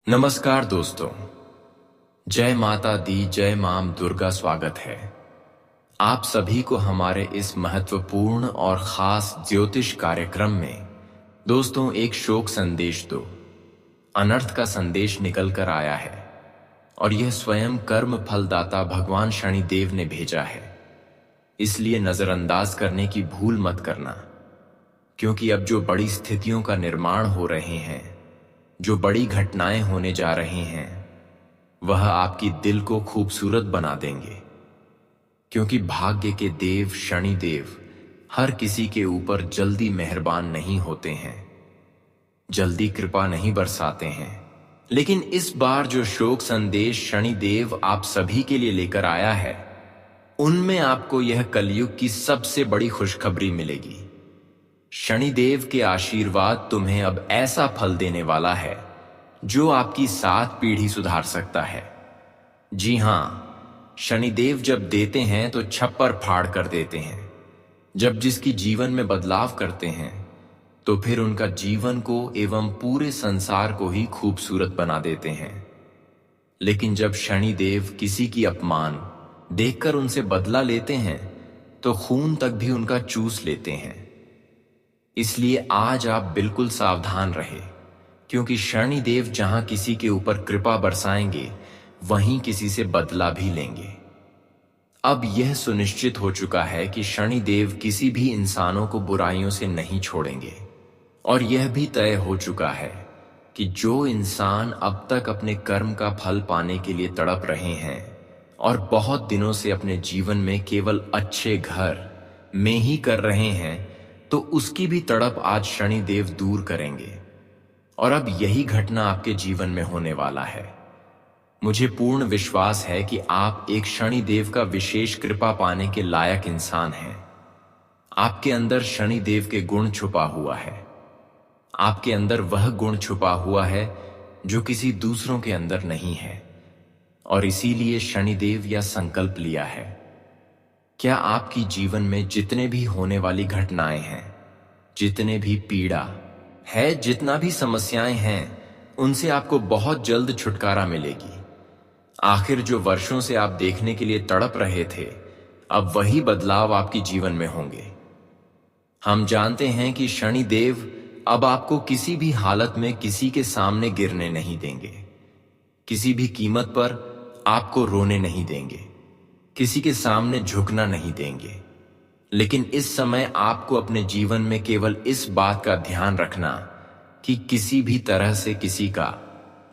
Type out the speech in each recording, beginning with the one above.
नमस्कार दोस्तों। जय माता दी, जय मां दुर्गा। स्वागत है आप सभी को हमारे इस महत्वपूर्ण और खास ज्योतिष कार्यक्रम में। दोस्तों, एक शोक संदेश दो, अनर्थ का संदेश निकल कर आया है और यह स्वयं कर्म फलदाता भगवान शनिदेव ने भेजा है। इसलिए नजरअंदाज करने की भूल मत करना, क्योंकि अब जो बड़ी स्थितियों का निर्माण हो रहे हैं, जो बड़ी घटनाएं होने जा रही हैं, वह आपकी दिल को खूबसूरत बना देंगे। क्योंकि भाग्य के देव शनिदेव हर किसी के ऊपर जल्दी मेहरबान नहीं होते हैं, जल्दी कृपा नहीं बरसाते हैं। लेकिन इस बार जो शोक संदेश शनिदेव आप सभी के लिए लेकर आया है, उनमें आपको यह कलयुग की सबसे बड़ी खुशखबरी मिलेगी। शनिदेव के आशीर्वाद तुम्हें अब ऐसा फल देने वाला है जो आपकी 7 पीढ़ी सुधार सकता है। जी हां, शनिदेव जब देते हैं तो छप्पर फाड़ कर देते हैं। जब जिसकी जीवन में बदलाव करते हैं तो फिर उनका जीवन को एवं पूरे संसार को ही खूबसूरत बना देते हैं। लेकिन जब शनिदेव किसी की अपमान देखकर उनसे बदला लेते हैं तो खून तक भी उनका चूस लेते हैं। इसलिए आज आप बिल्कुल सावधान रहे, क्योंकि शनिदेव जहां किसी के ऊपर कृपा बरसाएंगे, वहीं किसी से बदला भी लेंगे। अब यह सुनिश्चित हो चुका है कि शनिदेव किसी भी इंसानों को बुराइयों से नहीं छोड़ेंगे, और यह भी तय हो चुका है कि जो इंसान अब तक अपने कर्म का फल पाने के लिए तड़प रहे हैं और बहुत दिनों से अपने जीवन में केवल अच्छे घर में ही कर रहे हैं, तो उसकी भी तड़प आज शनिदेव दूर करेंगे। और अब यही घटना आपके जीवन में होने वाला है। मुझे पूर्ण विश्वास है कि आप एक शनिदेव का विशेष कृपा पाने के लायक इंसान हैं। आपके अंदर शनिदेव के गुण छुपा हुआ है। आपके अंदर वह गुण छुपा हुआ है जो किसी दूसरों के अंदर नहीं है, और इसीलिए शनिदेव यह संकल्प लिया है। क्या आपकी जीवन में जितने भी होने वाली घटनाएं हैं, जितने भी पीड़ा है, जितना भी समस्याएं हैं, उनसे आपको बहुत जल्द छुटकारा मिलेगी। आखिर जो वर्षों से आप देखने के लिए तड़प रहे थे, अब वही बदलाव आपके जीवन में होंगे। हम जानते हैं कि शनिदेव अब आपको किसी भी हालत में किसी के सामने गिरने नहीं देंगे, किसी भी कीमत पर आपको रोने नहीं देंगे, किसी के सामने झुकना नहीं देंगे। लेकिन इस समय आपको अपने जीवन में केवल इस बात का ध्यान रखना कि किसी भी तरह से किसी का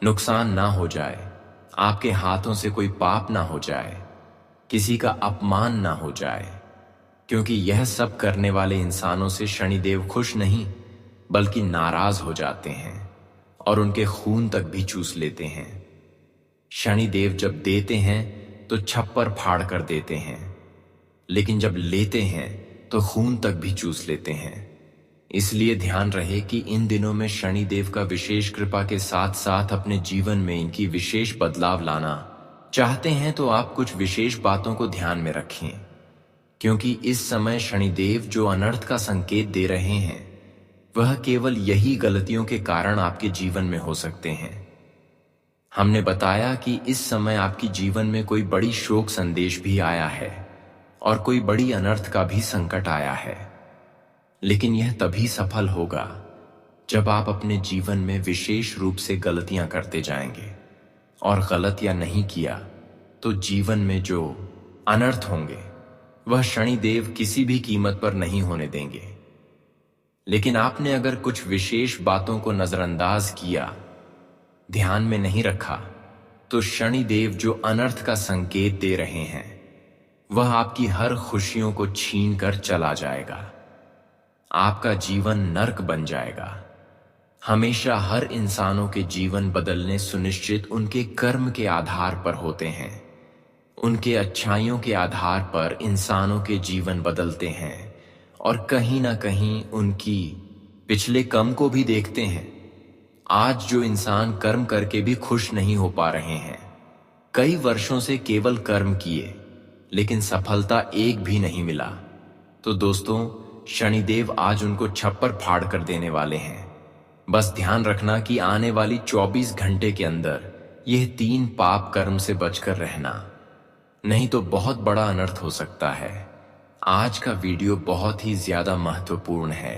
नुकसान ना हो जाए, आपके हाथों से कोई पाप ना हो जाए, किसी का अपमान ना हो जाए। क्योंकि यह सब करने वाले इंसानों से शनिदेव खुश नहीं बल्कि नाराज हो जाते हैं और उनके खून तक भी चूस लेते हैं। शनिदेव जब देते हैं तो छप्पर फाड़ कर देते हैं, लेकिन जब लेते हैं तो खून तक भी चूस लेते हैं। इसलिए ध्यान रहे कि इन दिनों में शनिदेव का विशेष कृपा के साथ साथ अपने जीवन में इनकी विशेष बदलाव लाना चाहते हैं, तो आप कुछ विशेष बातों को ध्यान में रखें। क्योंकि इस समय शनिदेव जो अनर्थ का संकेत दे रहे हैं, वह केवल यही गलतियों के कारण आपके जीवन में हो सकते हैं। हमने बताया कि इस समय आपकी जीवन में कोई बड़ी शोक संदेश भी आया है और कोई बड़ी अनर्थ का भी संकट आया है। लेकिन यह तभी सफल होगा जब आप अपने जीवन में विशेष रूप से गलतियां करते जाएंगे, और गलतियां नहीं किया तो जीवन में जो अनर्थ होंगे वह शनिदेव किसी भी कीमत पर नहीं होने देंगे। लेकिन आपने अगर कुछ विशेष बातों को नजरअंदाज किया, ध्यान में नहीं रखा, तो शनिदेव जो अनर्थ का संकेत दे रहे हैं, वह आपकी हर खुशियों को छीन कर चला जाएगा। आपका जीवन नर्क बन जाएगा। हमेशा हर इंसानों के जीवन बदलने सुनिश्चित उनके कर्म के आधार पर होते हैं। उनके अच्छाइयों के आधार पर इंसानों के जीवन बदलते हैं, और कहीं ना कहीं उनकी पिछले कर्म को भी देखते हैं। आज जो इंसान कर्म करके भी खुश नहीं हो पा रहे हैं, कई वर्षों से केवल कर्म किए लेकिन सफलता एक भी नहीं मिला, तो दोस्तों, शनिदेव आज उनको छप्पर फाड़ कर देने वाले हैं। बस ध्यान रखना कि आने वाली 24 घंटे के अंदर यह 3 पाप कर्म से बचकर रहना, नहीं तो बहुत बड़ा अनर्थ हो सकता है। आज का वीडियो बहुत ही ज्यादा महत्वपूर्ण है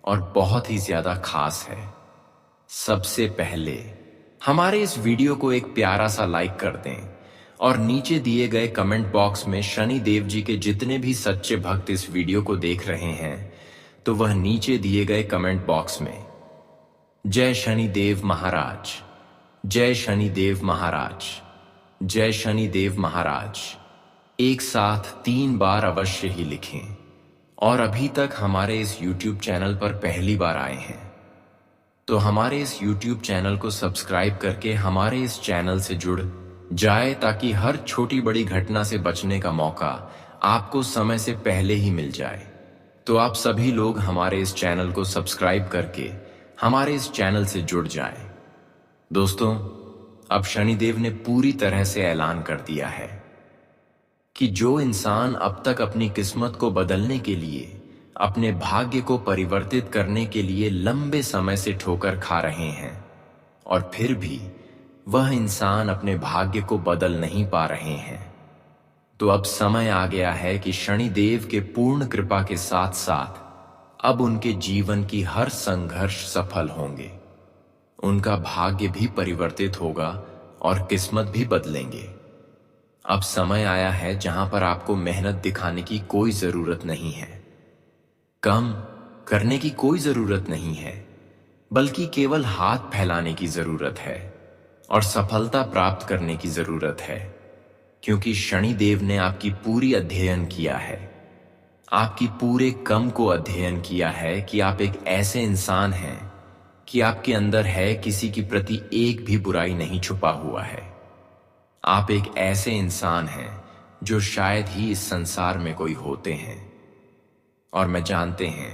और बहुत ही ज्यादा खास है। सबसे पहले हमारे इस वीडियो को एक प्यारा सा लाइक कर दें और नीचे दिए गए कमेंट बॉक्स में शनि देव जी के जितने भी सच्चे भक्त इस वीडियो को देख रहे हैं तो वह नीचे दिए गए कमेंट बॉक्स में जय शनि देव महाराज, जय शनि देव महाराज, जय शनि देव महाराज एक साथ 3 बार अवश्य ही लिखें। और अभी तक हमारे इस YouTube चैनल पर पहली बार आए हैं तो हमारे इस YouTube चैनल को सब्सक्राइब करके हमारे इस चैनल से जुड़ जाए ताकि हर छोटी बड़ी घटना से बचने का मौका आपको समय से पहले ही मिल जाए। तो आप सभी लोग हमारे इस चैनल को सब्सक्राइब करके हमारे इस चैनल से जुड़ जाएं। दोस्तों, अब शनिदेव ने पूरी तरह से ऐलान कर दिया है कि जो इंसान अब तक अपनी किस्मत को बदलने के लिए, अपने भाग्य को परिवर्तित करने के लिए लंबे समय से ठोकर खा रहे हैं और फिर भी वह इंसान अपने भाग्य को बदल नहीं पा रहे हैं, तो अब समय आ गया है कि शनिदेव के पूर्ण कृपा के साथ साथ अब उनके जीवन की हर संघर्ष सफल होंगे। उनका भाग्य भी परिवर्तित होगा और किस्मत भी बदलेंगे। अब समय आया है जहां पर आपको मेहनत दिखाने की कोई जरूरत नहीं है, कम करने की कोई जरूरत नहीं है, बल्कि केवल हाथ फैलाने की जरूरत है और सफलता प्राप्त करने की जरूरत है। क्योंकि शनिदेव ने आपकी पूरी अध्ययन किया है, आपकी पूरे कम को अध्ययन किया है कि आप एक ऐसे इंसान हैं कि आपके अंदर है किसी के प्रति एक भी बुराई नहीं छुपा हुआ है। आप एक ऐसे इंसान हैं जो शायद ही इस संसार में कोई होते हैं। और मैं जानते हैं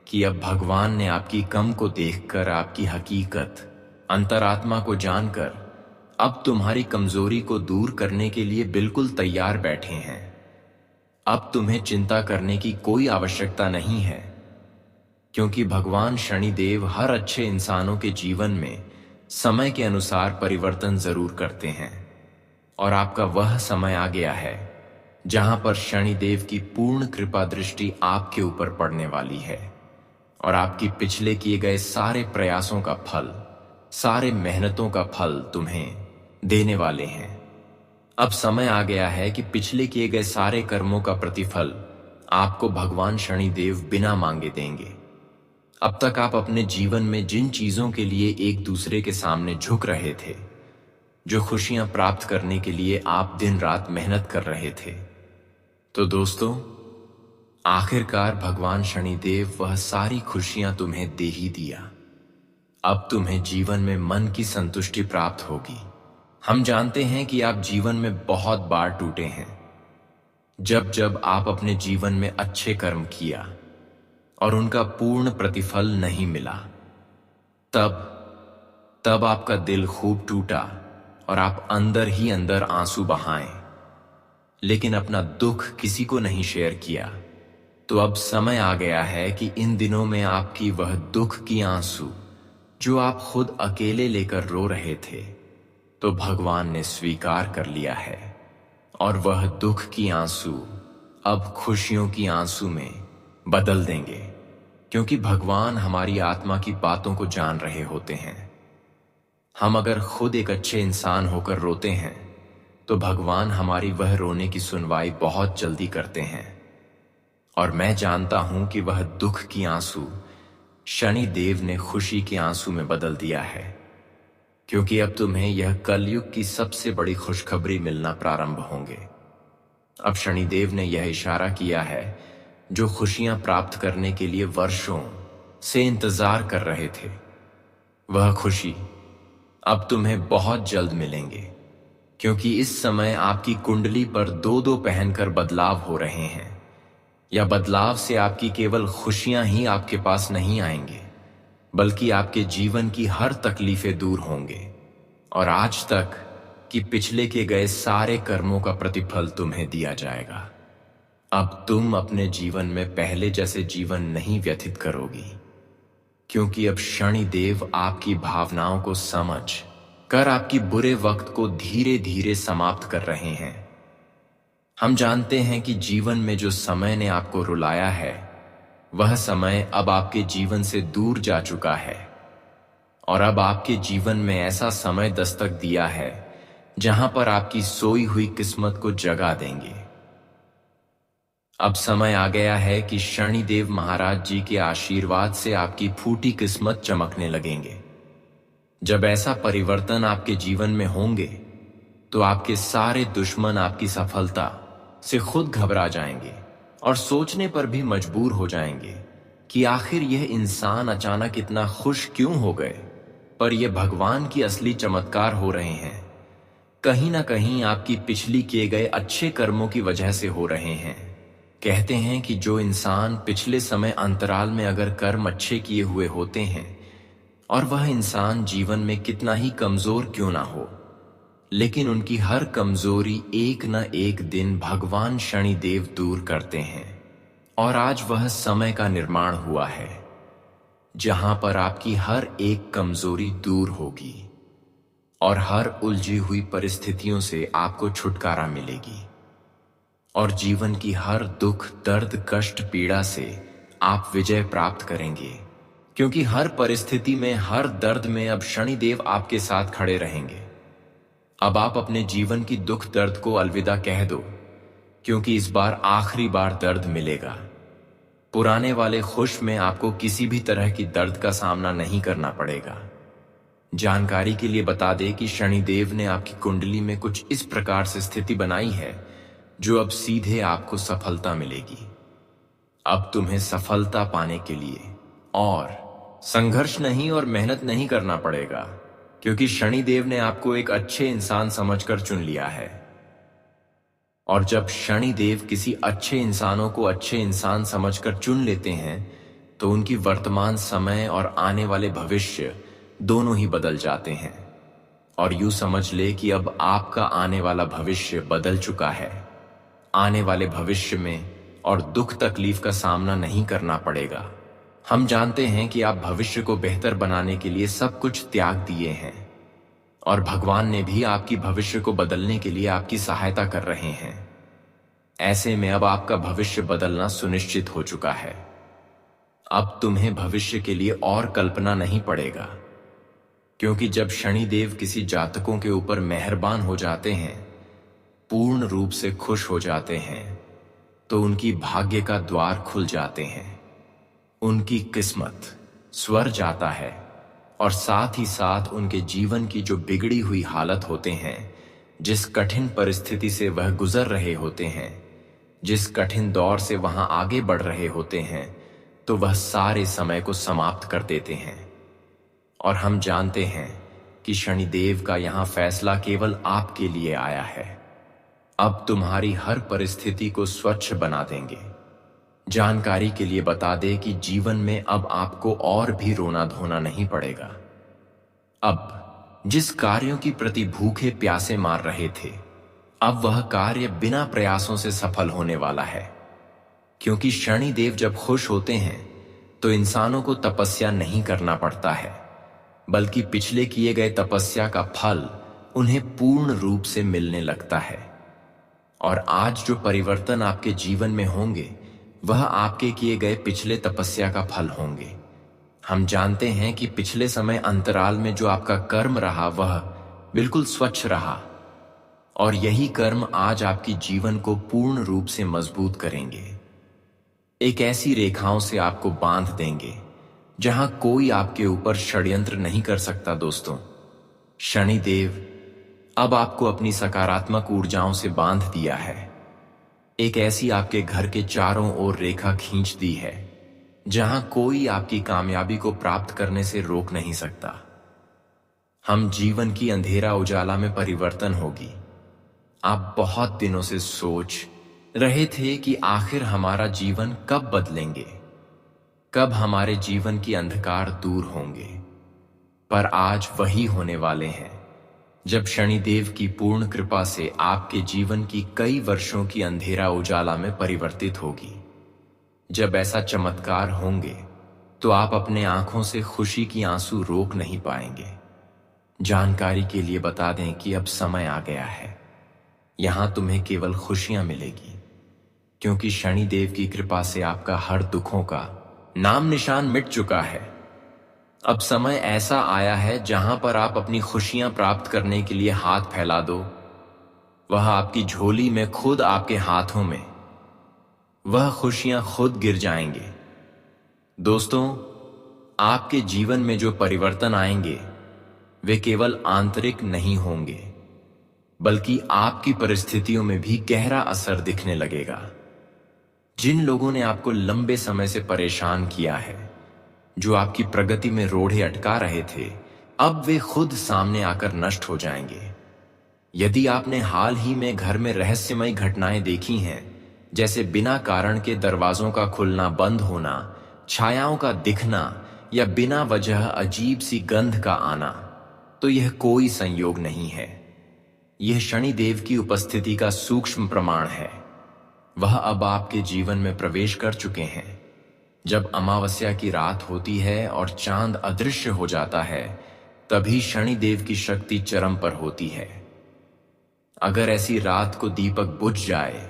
कि अब भगवान ने आपकी कम को देखकर, आपकी हकीकत, अंतरात्मा को जानकर अब तुम्हारी कमजोरी को दूर करने के लिए बिल्कुल तैयार बैठे हैं। अब तुम्हें चिंता करने की कोई आवश्यकता नहीं है, क्योंकि भगवान शनिदेव हर अच्छे इंसानों के जीवन में समय के अनुसार परिवर्तन जरूर करते हैं। और आपका वह समय आ गया है जहां पर शनिदेव की पूर्ण कृपा दृष्टि आपके ऊपर पड़ने वाली है और आपकी पिछले किए गए सारे प्रयासों का फल, सारे मेहनतों का फल तुम्हें देने वाले हैं। अब समय आ गया है कि पिछले किए गए सारे कर्मों का प्रतिफल आपको भगवान शनिदेव बिना मांगे देंगे। अब तक आप अपने जीवन में जिन चीजों के लिए एक दूसरे के सामने झुक रहे थे, जो खुशियां प्राप्त करने के लिए आप दिन रात मेहनत कर रहे थे, तो दोस्तों आखिरकार भगवान शनिदेव वह सारी खुशियां तुम्हें दे ही दिया। अब तुम्हें जीवन में मन की संतुष्टि प्राप्त होगी। हम जानते हैं कि आप जीवन में बहुत बार टूटे हैं, जब जब आप अपने जीवन में अच्छे कर्म किया और उनका पूर्ण प्रतिफल नहीं मिला, तब आपका दिल खूब टूटा और आप अंदर ही अंदर आंसू बहाएं, लेकिन अपना दुख किसी को नहीं शेयर किया। तो अब समय आ गया है कि इन दिनों में आपकी वह दुख की आंसू जो आप खुद अकेले लेकर रो रहे थे, तो भगवान ने स्वीकार कर लिया है और वह दुख की आंसू अब खुशियों की आंसू में बदल देंगे। क्योंकि भगवान हमारी आत्मा की बातों को जान रहे होते हैं। हम अगर खुद एक अच्छे इंसान होकर रोते हैं तो भगवान हमारी वह रोने की सुनवाई बहुत जल्दी करते हैं। और मैं जानता हूं कि वह दुख की आंसू शनि देव ने खुशी के आंसू में बदल दिया है, क्योंकि अब तुम्हें यह कलयुग की सबसे बड़ी खुशखबरी मिलना प्रारंभ होंगे। अब शनिदेव ने यह इशारा किया है, जो खुशियां प्राप्त करने के लिए वर्षों से इंतजार कर रहे थे, वह खुशी अब तुम्हें बहुत जल्द मिलेंगे। क्योंकि इस समय आपकी कुंडली पर 2-2 पहनकर बदलाव हो रहे हैं, या बदलाव से आपकी केवल खुशियां ही आपके पास नहीं आएंगे, बल्कि आपके जीवन की हर तकलीफें दूर होंगे और आज तक कि पिछले के गए सारे कर्मों का प्रतिफल तुम्हें दिया जाएगा। अब तुम अपने जीवन में पहले जैसे जीवन नहीं व्यतीत करोगी। क्योंकि अब शनिदेव आपकी भावनाओं को समझ कर आपकी बुरे वक्त को धीरे धीरे समाप्त कर रहे हैं। हम जानते हैं कि जीवन में जो समय ने आपको रुलाया है, वह समय अब आपके जीवन से दूर जा चुका है और अब आपके जीवन में ऐसा समय दस्तक दिया है जहां पर आपकी सोई हुई किस्मत को जगा देंगे। अब समय आ गया है कि शनिदेव महाराज जी के आशीर्वाद से आपकी फूटी किस्मत चमकने लगेंगे। जब ऐसा परिवर्तन आपके जीवन में होंगे तो आपके सारे दुश्मन आपकी सफलता से खुद घबरा जाएंगे और सोचने पर भी मजबूर हो जाएंगे कि आखिर यह इंसान अचानक इतना खुश क्यों हो गए। पर यह भगवान की असली चमत्कार हो रहे हैं। कहीं ना कहीं आपकी पिछली किए गए अच्छे कर्मों की वजह से हो रहे हैं। कहते हैं कि जो इंसान पिछले समय अंतराल में अगर कर्म अच्छे किए हुए होते हैं और वह इंसान जीवन में कितना ही कमजोर क्यों ना हो, लेकिन उनकी हर कमजोरी एक न एक दिन भगवान शनिदेव दूर करते हैं। और आज वह समय का निर्माण हुआ है जहां पर आपकी हर एक कमजोरी दूर होगी और हर उलझी हुई परिस्थितियों से आपको छुटकारा मिलेगी और जीवन की हर दुख दर्द कष्ट पीड़ा से आप विजय प्राप्त करेंगे। क्योंकि हर परिस्थिति में हर दर्द में अब शनिदेव आपके साथ खड़े रहेंगे। अब आप अपने जीवन की दुख दर्द को अलविदा कह दो, क्योंकि इस बार आखिरी बार दर्द मिलेगा। पुराने वाले खुश में आपको किसी भी तरह की दर्द का सामना नहीं करना पड़ेगा। जानकारी के लिए बता दें कि शनिदेव ने आपकी कुंडली में कुछ इस प्रकार से स्थिति बनाई है जो अब सीधे आपको सफलता मिलेगी। अब तुम्हें सफलता पाने के लिए और संघर्ष नहीं और मेहनत नहीं करना पड़ेगा, क्योंकि शनिदेव ने आपको एक अच्छे इंसान समझकर चुन लिया है। और जब शनिदेव किसी अच्छे इंसानों को अच्छे इंसान समझकर चुन लेते हैं तो उनकी वर्तमान समय और आने वाले भविष्य दोनों ही बदल जाते हैं। और यूं समझ ले कि अब आपका आने वाला भविष्य बदल चुका है। आने वाले भविष्य में और दुख तकलीफ का सामना नहीं करना पड़ेगा। हम जानते हैं कि आप भविष्य को बेहतर बनाने के लिए सब कुछ त्याग दिए हैं और भगवान ने भी आपकी भविष्य को बदलने के लिए आपकी सहायता कर रहे हैं। ऐसे में अब आपका भविष्य बदलना सुनिश्चित हो चुका है। अब तुम्हें भविष्य के लिए और कल्पना नहीं पड़ेगा, क्योंकि जब शनिदेव किसी जातकों के ऊपर मेहरबान हो जाते हैं, पूर्ण रूप से खुश हो जाते हैं, तो उनकी भाग्य का द्वार खुल जाते हैं। उनकी किस्मत स्वर जाता है और साथ ही साथ उनके जीवन की जो बिगड़ी हुई हालत होते हैं, जिस कठिन परिस्थिति से वह गुजर रहे होते हैं, जिस कठिन दौर से वहां आगे बढ़ रहे होते हैं, तो वह सारे समय को समाप्त कर देते हैं। और हम जानते हैं कि शनिदेव का यहां फैसला केवल आपके लिए आया है। अब तुम्हारी हर परिस्थिति को स्वच्छ बना देंगे। जानकारी के लिए बता दे कि जीवन में अब आपको और भी रोना धोना नहीं पड़ेगा। अब जिस कार्यों की प्रति भूखे प्यासे मार रहे थे, अब वह कार्य बिना प्रयासों से सफल होने वाला है। क्योंकि शनिदेव जब खुश होते हैं तो इंसानों को तपस्या नहीं करना पड़ता है, बल्कि पिछले किए गए तपस्या का फल उन्हें पूर्ण रूप से मिलने लगता है। और आज जो परिवर्तन आपके जीवन में होंगे वह आपके किए गए पिछले तपस्या का फल होंगे। हम जानते हैं कि पिछले समय अंतराल में जो आपका कर्म रहा वह बिल्कुल स्वच्छ रहा, और यही कर्म आज आपकी जीवन को पूर्ण रूप से मजबूत करेंगे। एक ऐसी रेखाओं से आपको बांध देंगे जहां कोई आपके ऊपर षड्यंत्र नहीं कर सकता। दोस्तों, शनिदेव अब आपको अपनी सकारात्मक ऊर्जाओं से बांध दिया है। एक ऐसी आपके घर के चारों ओर रेखा खींच दी है जहां कोई आपकी कामयाबी को प्राप्त करने से रोक नहीं सकता। हम जीवन की अंधेरा उजाला में परिवर्तन होगी। आप बहुत दिनों से सोच रहे थे कि आखिर हमारा जीवन कब बदलेंगे, कब हमारे जीवन की अंधकार दूर होंगे। पर आज वही होने वाले हैं जब शनिदेव की पूर्ण कृपा से आपके जीवन की कई वर्षों की अंधेरा उजाला में परिवर्तित होगी। जब ऐसा चमत्कार होंगे तो आप अपने आंखों से खुशी की आंसू रोक नहीं पाएंगे। जानकारी के लिए बता दें कि अब समय आ गया है। यहां तुम्हें केवल खुशियां मिलेगी, क्योंकि शनिदेव की कृपा से आपका हर दुखों का नाम निशान मिट चुका है। अब समय ऐसा आया है जहां पर आप अपनी खुशियां प्राप्त करने के लिए हाथ फैला दो। वह आपकी झोली में खुद, आपके हाथों में वह खुशियां खुद गिर जाएंगे। दोस्तों, आपके जीवन में जो परिवर्तन आएंगे वे केवल आंतरिक नहीं होंगे, बल्कि आपकी परिस्थितियों में भी गहरा असर दिखने लगेगा। जिन लोगों ने आपको लंबे समय से परेशान किया है, जो आपकी प्रगति में रोड़े अटका रहे थे, अब वे खुद सामने आकर नष्ट हो जाएंगे। यदि आपने हाल ही में घर में रहस्यमय घटनाएं देखी हैं, जैसे बिना कारण के दरवाजों का खुलना बंद होना, छायाओं का दिखना या बिना वजह अजीब सी गंध का आना, तो यह कोई संयोग नहीं है। यह शनिदेव की उपस्थिति का सूक्ष्म प्रमाण है। वह अब आपके जीवन में प्रवेश कर चुके हैं। जब अमावस्या की रात होती है और चांद अदृश्य हो जाता है, तभी शनिदेव की शक्ति चरम पर होती है। अगर ऐसी रात को दीपक बुझ जाए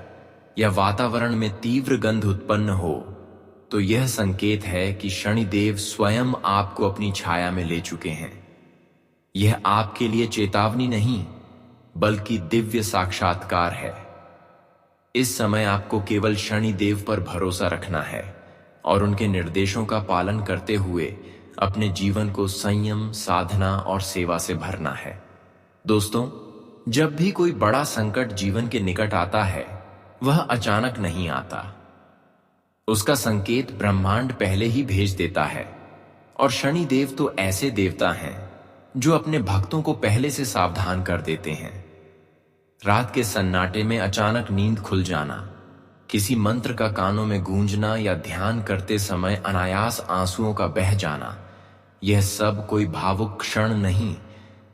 या वातावरण में तीव्र गंध उत्पन्न हो, तो यह संकेत है कि शनिदेव स्वयं आपको अपनी छाया में ले चुके हैं। यह आपके लिए चेतावनी नहीं, बल्कि दिव्य साक्षात्कार है। इस समय आपको केवल शनिदेव पर भरोसा रखना है और उनके निर्देशों का पालन करते हुए अपने जीवन को संयम, साधना और सेवा से भरना है। दोस्तों, जब भी कोई बड़ा संकट जीवन के निकट आता है, वह अचानक नहीं आता। उसका संकेत ब्रह्मांड पहले ही भेज देता है। और शनिदेव तो ऐसे देवता हैं जो अपने भक्तों को पहले से सावधान कर देते हैं। रात के सन्नाटे में अचानक नींद खुल जाना, किसी मंत्र का कानों में गूंजना या ध्यान करते समय अनायास आंसुओं का बह जाना, यह सब कोई भावुक क्षण नहीं,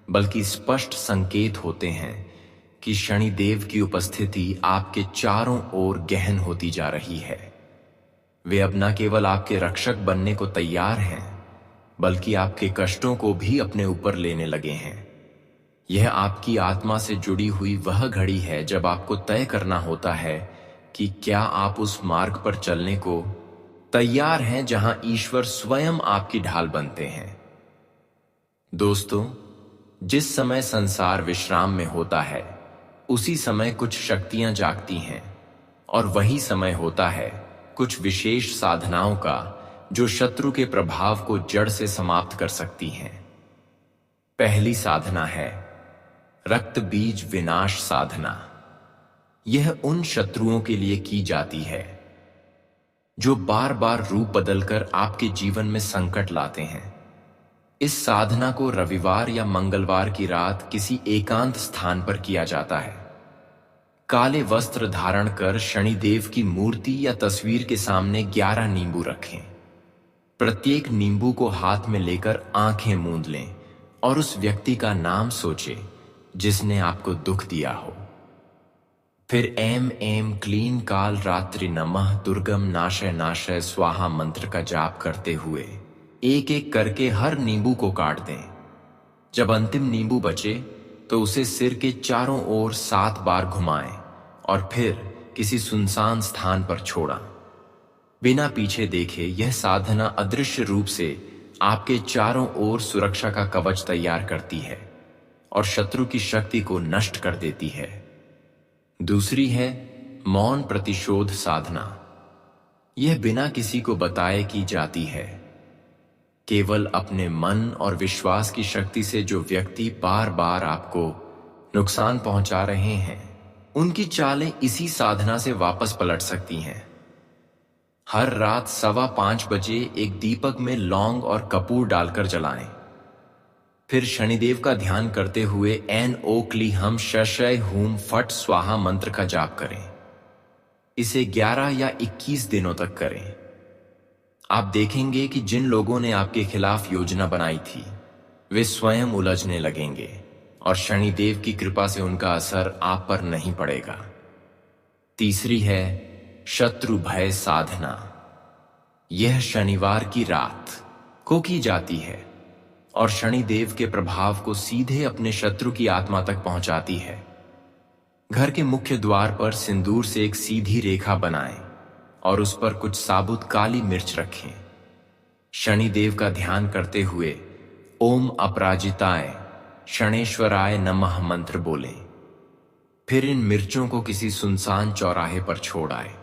बल्कि स्पष्ट संकेत होते हैं कि शनिदेव की उपस्थिति आपके चारों ओर गहन होती जा रही है। वे अब न केवल आपके रक्षक बनने को तैयार हैं, बल्कि आपके कष्टों को भी अपने ऊपर लेने लगे हैं। यह आपकी आत्मा से जुड़ी हुई वह घड़ी है जब आपको तय करना होता है कि क्या आप उस मार्ग पर चलने को तैयार हैं जहां ईश्वर स्वयं आपकी ढाल बनते हैं। दोस्तों, जिस समय संसार विश्राम में होता है, उसी समय कुछ शक्तियां जागती हैं, और वही समय होता है कुछ विशेष साधनाओं का जो शत्रु के प्रभाव को जड़ से समाप्त कर सकती हैं। पहली साधना है रक्त बीज विनाश साधना। यह उन शत्रुओं के लिए की जाती है जो बार बार रूप बदलकर आपके जीवन में संकट लाते हैं। इस साधना को रविवार या मंगलवार की रात किसी एकांत स्थान पर किया जाता है। काले वस्त्र धारण कर शनिदेव की मूर्ति या तस्वीर के सामने 11 नींबू रखें। प्रत्येक नींबू को हाथ में लेकर आंखें मूंद लें और उस व्यक्ति का नाम सोचें जिसने आपको दुख दिया हो। फिर एम क्लीन काल रात्रि नमः दुर्गम नाशय नाशय स्वाहा मंत्र का जाप करते हुए एक एक करके हर नींबू को काट दें। जब अंतिम नींबू बचे तो उसे सिर के चारों ओर 7 बार घुमाएं और फिर किसी सुनसान स्थान पर छोड़ा। बिना पीछे देखे यह साधना अदृश्य रूप से आपके चारों ओर सुरक्षा का कवच तैयार करती है और शत्रु की शक्ति को नष्ट कर देती है। दूसरी है मौन प्रतिशोध साधना। यह बिना किसी को बताए की जाती है। केवल अपने मन और विश्वास की शक्ति से जो व्यक्ति बार बार आपको नुकसान पहुंचा रहे हैं, उनकी चालें इसी साधना से वापस पलट सकती हैं। हर रात 5:15 बजे एक दीपक में लौंग और कपूर डालकर जलाएं। फिर शनिदेव का ध्यान करते हुए एन ओ क्ली हम शशय हूम फट स्वाहा मंत्र का जाप करें। इसे 11 या 21 दिनों तक करें। आप देखेंगे कि जिन लोगों ने आपके खिलाफ योजना बनाई थी, वे स्वयं उलझने लगेंगे और शनिदेव की कृपा से उनका असर आप पर नहीं पड़ेगा। तीसरी है शत्रु भय साधना। यह शनिवार की रात को की जाती है और शनिदेव के प्रभाव को सीधे अपने शत्रु की आत्मा तक पहुंचाती है। घर के मुख्य द्वार पर सिंदूर से एक सीधी रेखा बनाएं और उस पर कुछ साबुत काली मिर्च रखें। शनिदेव का ध्यान करते हुए ओम अपराजिताय शनेश्वराय नमः मंत्र बोलें। फिर इन मिर्चों को किसी सुनसान चौराहे पर छोड़ आए,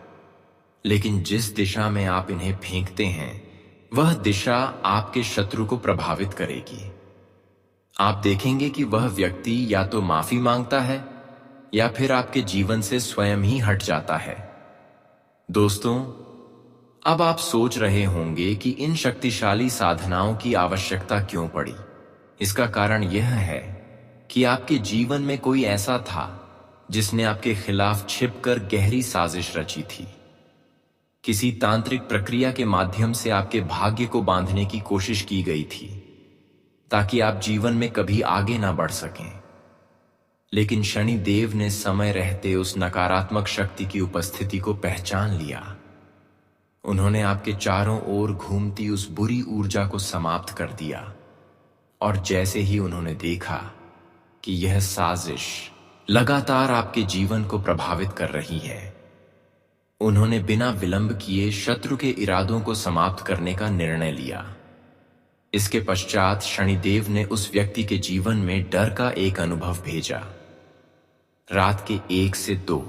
लेकिन जिस दिशा में आप इन्हें फेंकते हैं वह दिशा आपके शत्रु को प्रभावित करेगी। आप देखेंगे कि वह व्यक्ति या तो माफी मांगता है या फिर आपके जीवन से स्वयं ही हट जाता है। दोस्तों, अब आप सोच रहे होंगे कि इन शक्तिशाली साधनाओं की आवश्यकता क्यों पड़ी। इसका कारण यह है कि आपके जीवन में कोई ऐसा था जिसने आपके खिलाफ छिपकर गहरी साजिश रची थी। किसी तांत्रिक प्रक्रिया के माध्यम से आपके भाग्य को बांधने की कोशिश की गई थी ताकि आप जीवन में कभी आगे ना बढ़ सकें। लेकिन शनि देव ने समय रहते उस नकारात्मक शक्ति की उपस्थिति को पहचान लिया। उन्होंने आपके चारों ओर घूमती उस बुरी ऊर्जा को समाप्त कर दिया और जैसे ही उन्होंने देखा कि यह साजिश लगातार आपके जीवन को प्रभावित कर रही है, उन्होंने बिना विलंब किए शत्रु के इरादों को समाप्त करने का निर्णय लिया। इसके पश्चात शनिदेव ने उस व्यक्ति के जीवन में डर का एक अनुभव भेजा। रात के 1 से 2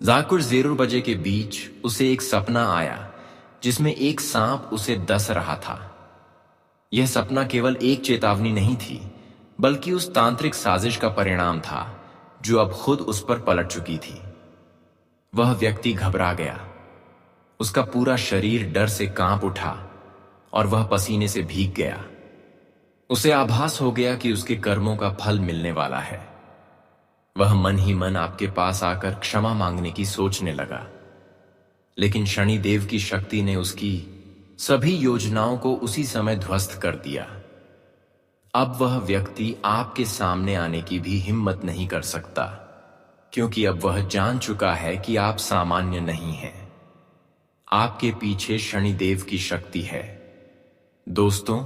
जाकुर 0 बजे के बीच उसे एक सपना आया जिसमें एक सांप उसे डस रहा था। यह सपना केवल एक चेतावनी नहीं थी, बल्कि उस तांत्रिक साजिश का परिणाम था जो अब खुद उस पर पलट चुकी थी। वह व्यक्ति घबरा गया, उसका पूरा शरीर डर से कांप उठा और वह पसीने से भीग गया। उसे आभास हो गया कि उसके कर्मों का फल मिलने वाला है। वह मन ही मन आपके पास आकर क्षमा मांगने की सोचने लगा, लेकिन शनिदेव की शक्ति ने उसकी सभी योजनाओं को उसी समय ध्वस्त कर दिया। अब वह व्यक्ति आपके सामने आने की भी हिम्मत नहीं कर सकता, क्योंकि अब वह जान चुका है कि आप सामान्य नहीं हैं। आपके पीछे शनिदेव की शक्ति है। दोस्तों,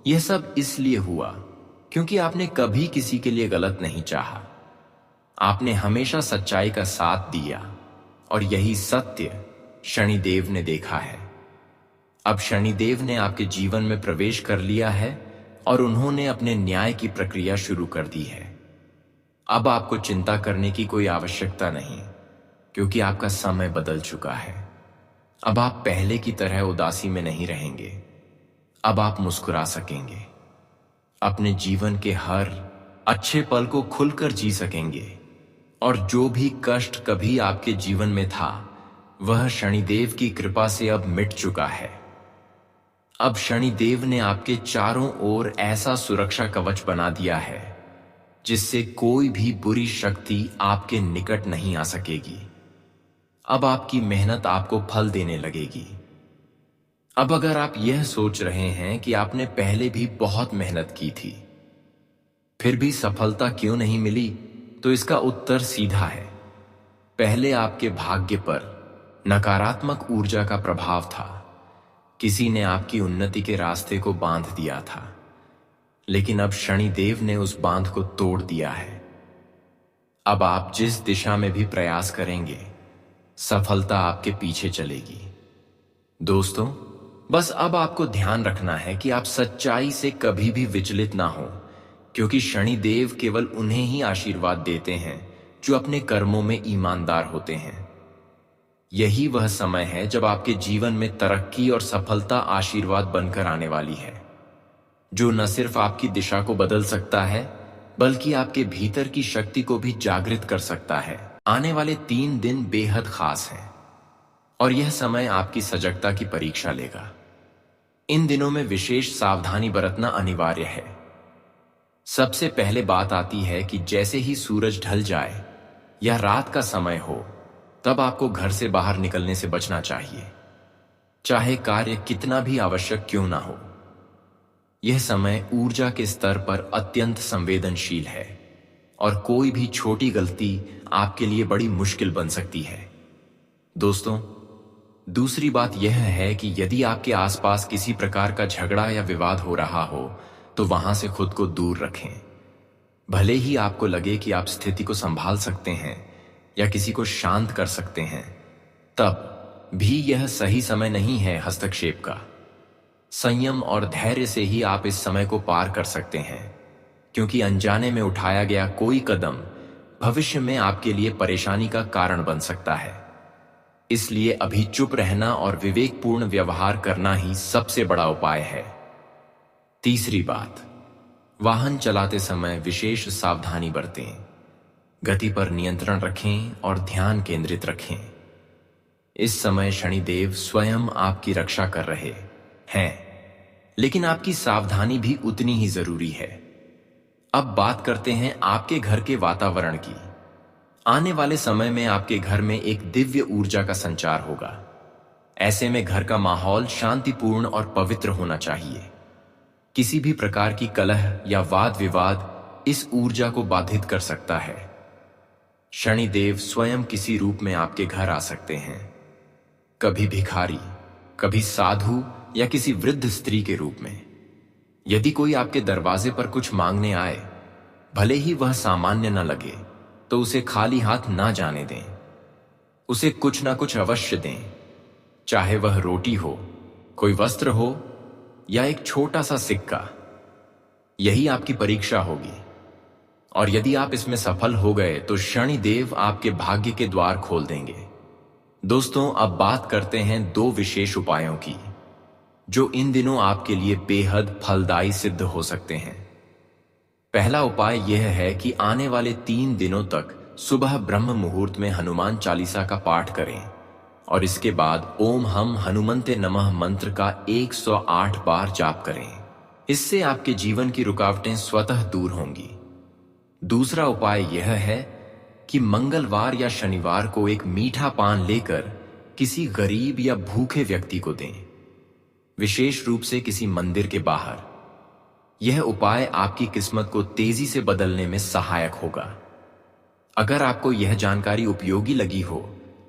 यह सब इसलिए हुआ क्योंकि आपने कभी किसी के लिए गलत नहीं चाहा। आपने हमेशा सच्चाई का साथ दिया और यही सत्य शनिदेव ने देखा है। अब शनिदेव ने आपके जीवन में प्रवेश कर लिया है और उन्होंने अपने न्याय की प्रक्रिया शुरू कर दी है। अब आपको चिंता करने की कोई आवश्यकता नहीं, क्योंकि आपका समय बदल चुका है। अब आप पहले की तरह उदासी में नहीं रहेंगे। अब आप मुस्कुरा सकेंगे, अपने जीवन के हर अच्छे पल को खुलकर जी सकेंगे और जो भी कष्ट कभी आपके जीवन में था वह शनिदेव की कृपा से अब मिट चुका है। अब शनिदेव ने आपके चारों ओर ऐसा सुरक्षा कवच बना दिया है जिससे कोई भी बुरी शक्ति आपके निकट नहीं आ सकेगी। अब आपकी मेहनत आपको फल देने लगेगी। अब अगर आप यह सोच रहे हैं कि आपने पहले भी बहुत मेहनत की थी फिर भी सफलता क्यों नहीं मिली, तो इसका उत्तर सीधा है। पहले आपके भाग्य पर नकारात्मक ऊर्जा का प्रभाव था। किसी ने आपकी उन्नति के रास्ते को बांध दिया था, लेकिन अब शनिदेव ने उस बांध को तोड़ दिया है। अब आप जिस दिशा में भी प्रयास करेंगे, सफलता आपके पीछे चलेगी। दोस्तों, बस अब आपको ध्यान रखना है कि आप सच्चाई से कभी भी विचलित ना हो, क्योंकि शनिदेव केवल उन्हें ही आशीर्वाद देते हैं जो अपने कर्मों में ईमानदार होते हैं। यही वह समय है जब आपके जीवन में तरक्की और सफलता आशीर्वाद बनकर आने वाली है, जो न सिर्फ आपकी दिशा को बदल सकता है बल्कि आपके भीतर की शक्ति को भी जागृत कर सकता है। आने वाले 3 दिन बेहद खास हैं और यह समय आपकी सजगता की परीक्षा लेगा। इन दिनों में विशेष सावधानी बरतना अनिवार्य है। सबसे पहले बात आती है कि जैसे ही सूरज ढल जाए या रात का समय हो, तब आपको घर से बाहर निकलने से बचना चाहिए, चाहे कार्य कितना भी आवश्यक क्यों ना हो। यह समय ऊर्जा के स्तर पर अत्यंत संवेदनशील है और कोई भी छोटी गलती आपके लिए बड़ी मुश्किल बन सकती है। दोस्तों, दूसरी बात यह है कि यदि आपके आसपास किसी प्रकार का झगड़ा या विवाद हो रहा हो तो वहां से खुद को दूर रखें। भले ही आपको लगे कि आप स्थिति को संभाल सकते हैं या किसी को शांत कर सकते हैं, तब भी यह सही समय नहीं है हस्तक्षेप का। संयम और धैर्य से ही आप इस समय को पार कर सकते हैं, क्योंकि अनजाने में उठाया गया कोई कदम भविष्य में आपके लिए परेशानी का कारण बन सकता है। इसलिए अभी चुप रहना और विवेकपूर्ण व्यवहार करना ही सबसे बड़ा उपाय है। तीसरी बात, वाहन चलाते समय विशेष सावधानी बरतें। गति पर नियंत्रण रखें और ध्यान केंद्रित रखें। इस समय शनिदेव स्वयं आपकी रक्षा कर रहे हैं, लेकिन आपकी सावधानी भी उतनी ही जरूरी है। अब बात करते हैं आपके घर के वातावरण की। आने वाले समय में आपके घर में एक दिव्य ऊर्जा का संचार होगा। ऐसे में घर का माहौल शांतिपूर्ण और पवित्र होना चाहिए। किसी भी प्रकार की कलह या वाद विवाद इस ऊर्जा को बाधित कर सकता है। शनिदेव स्वयं किसी रूप में आपके घर आ सकते हैं, कभी भिखारी, कभी साधु या किसी वृद्ध स्त्री के रूप में। यदि कोई आपके दरवाजे पर कुछ मांगने आए, भले ही वह सामान्य न लगे, तो उसे खाली हाथ ना जाने दें। उसे कुछ ना कुछ अवश्य दें, चाहे वह रोटी हो, कोई वस्त्र हो या एक छोटा सा सिक्का। यही आपकी परीक्षा होगी, और यदि आप इसमें सफल हो गए तो शनिदेव आपके भाग्य के द्वार खोल देंगे। दोस्तों, अब बात करते हैं 2 विशेष उपायों की, जो इन दिनों आपके लिए बेहद फलदायी सिद्ध हो सकते हैं। पहला उपाय यह है कि आने वाले 3 दिनों तक सुबह ब्रह्म मुहूर्त में हनुमान चालीसा का पाठ करें और इसके बाद ओम हम हनुमन्ते नमः मंत्र का 108 बार जाप करें। इससे आपके जीवन की रुकावटें स्वतः दूर होंगी। दूसरा उपाय यह है कि मंगलवार या शनिवार को एक मीठा पान लेकर किसी गरीब या भूखे व्यक्ति को दें, विशेष रूप से किसी मंदिर के बाहर। यह उपाय आपकी किस्मत को तेजी से बदलने में सहायक होगा। अगर आपको यह जानकारी उपयोगी लगी हो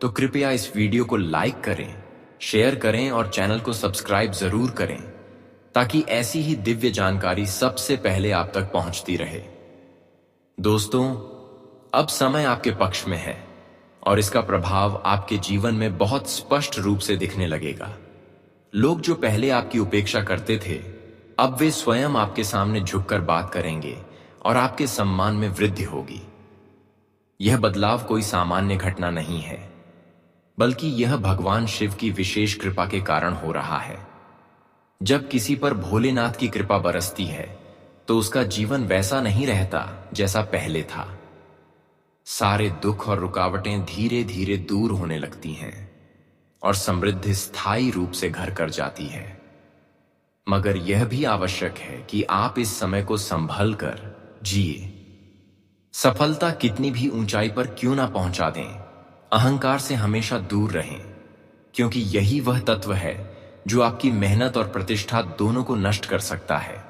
तो कृपया इस वीडियो को लाइक करें, शेयर करें और चैनल को सब्सक्राइब जरूर करें, ताकि ऐसी ही दिव्य जानकारी सबसे पहले आप तक पहुंचती रहे। दोस्तों, अब समय आपके पक्ष में है और इसका प्रभाव आपके जीवन में बहुत स्पष्ट रूप से दिखने लगेगा। लोग जो पहले आपकी उपेक्षा करते थे, अब वे स्वयं आपके सामने झुककर बात करेंगे और आपके सम्मान में वृद्धि होगी। यह बदलाव कोई सामान्य घटना नहीं है, बल्कि यह भगवान शिव की विशेष कृपा के कारण हो रहा है। जब किसी पर भोलेनाथ की कृपा बरसती है तो उसका जीवन वैसा नहीं रहता जैसा पहले था। सारे दुख और रुकावटें धीरे धीरे दूर होने लगती हैं और समृद्धि स्थायी रूप से घर कर जाती है। मगर यह भी आवश्यक है कि आप इस समय को संभल कर जिए। सफलता कितनी भी ऊंचाई पर क्यों ना पहुंचा दें, अहंकार से हमेशा दूर रहें, क्योंकि यही वह तत्व है जो आपकी मेहनत और प्रतिष्ठा दोनों को नष्ट कर सकता है।